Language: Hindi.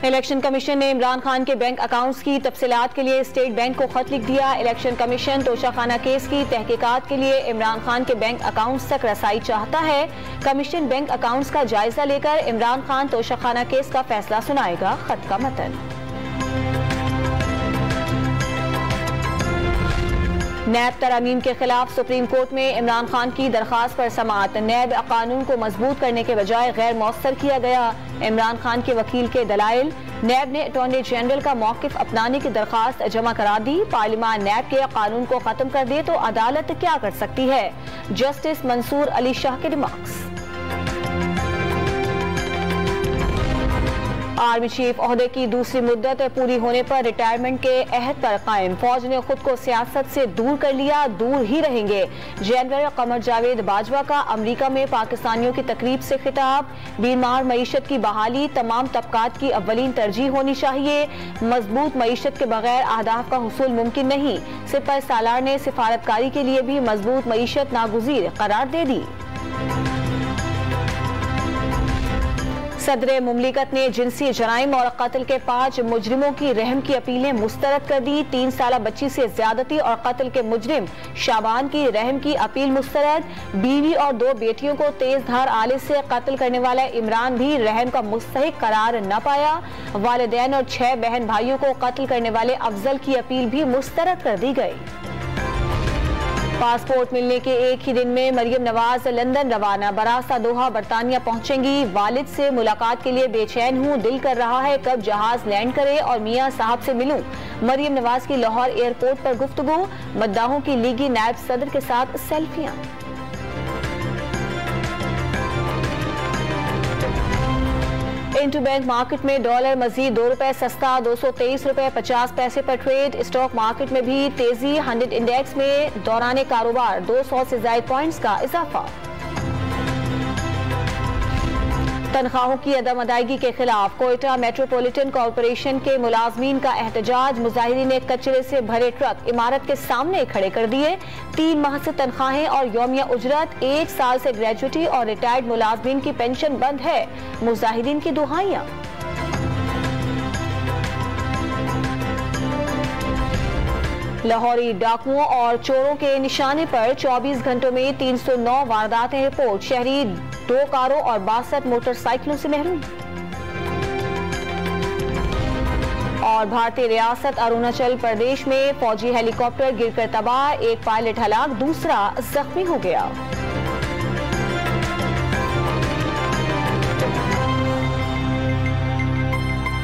इलेक्शन कमीशन ने इमरान खान के बैंक अकाउंट्स की तफसीलात के लिए स्टेट बैंक को खत लिख दिया। इलेक्शन कमीशन तोशाखाना केस की तहकीकात के लिए इमरान खान के बैंक अकाउंट्स तक रसाई चाहता है। कमीशन बैंक अकाउंट्स का जायजा लेकर इमरान खान तोशाखाना केस का फैसला सुनाएगा। खत का मतन। नैब तरामीम के खिलाफ सुप्रीम कोर्ट में इमरान खान की दरखास्त पर समाअत। नैब कानून को मजबूत करने के बजाय गैर मौसर किया गया। इमरान खान के वकील के दलाइल। नैब ने अटॉर्नी जनरल का मौकिफ अपनाने की दरखास्त जमा करा दी। पार्लियामान नैब के कानून को खत्म कर दे तो अदालत क्या कर सकती है? जस्टिस मंसूर अली शाह के रिमार्क्स। आर्मी चीफ ओहदे की दूसरी मुद्दत पूरी होने पर रिटायरमेंट के अहद पर कायम। फौज ने खुद को सियासत से दूर कर लिया, दूर ही रहेंगे। जनरल कमर जावेद बाजवा का अमरीका में पाकिस्तानियों की तकरीब से खिताब। बीमार मईशत की बहाली तमाम तबकात की अव्वलीन तरजीह होनी चाहिए। मजबूत मईशत के बगैर अहदाफ का हुसूल मुमकिन नहीं। सिपह सालार ने सिफारतकारी के लिए भी मजबूत मईशत नागुज़ीर करार दे दी। सदर मुमलिकत ने जिनसी जराइम और कत्ल के 5 मुजरिमों की रहम की अपीलें मुस्तरद कर दी। 3 साल बच्ची से ज्यादती और कत्ल के मुजरिम शाबान की रहम की अपील मुस्तरद। बीवी और 2 बेटियों को तेज धार आले से कत्ल करने वाला इमरान भी रहम का मुस्तहिक करार न पाया। वालिदैन और 6 बहन भाइयों को कत्ल करने वाले अफजल की अपील भी मुस्तरद कर दी गई। पासपोर्ट मिलने के एक ही दिन में मरियम नवाज लंदन रवाना। बरासा दोहा बरतानिया पहुंचेंगी। वालिद से मुलाकात के लिए बेचैन हूं, दिल कर रहा है कब जहाज लैंड करे और मियां साहब से मिलूं। मरियम नवाज की लाहौर एयरपोर्ट पर गुफ्तगू। मद्दाहों की लीगी नायब सदर के साथ सेल्फियां। इंटू बैंक मार्केट में डॉलर मजीद ₹2 सस्ता, ₹223.50 पर ट्रेड। स्टॉक मार्केट में भी तेजी। 100 इंडेक्स में दौरान कारोबार 200 से ज्यादा पॉइंट्स का इजाफा। तनख्वाहों की अदम अदायगी के खिलाफ कोयटा मेट्रोपॉलिटन कॉरपोरेशन के मुलाजमीन का एहतजाज। मुजाहिरीन ने कचरे से भरे ट्रक इमारत के सामने खड़े कर दिए। 3 माह से तनख्वाहें और यौमिया उजरत, 1 साल से ग्रेजुएटी और रिटायर्ड मुलाजमीन की पेंशन बंद है। मुजाहिरीन की दुहाइयां। लाहौरी डाकुओं और चोरों के निशाने पर 24 घंटों में 309 वारदातें रिपोर्ट। शहरी 2 कारों और 62 मोटरसाइकिलों से महरूम। और भारतीय रियासत अरुणाचल प्रदेश में फौजी हेलीकॉप्टर गिरकर तबाह। 1 पायलट हलाक, दूसरा जख्मी हो गया।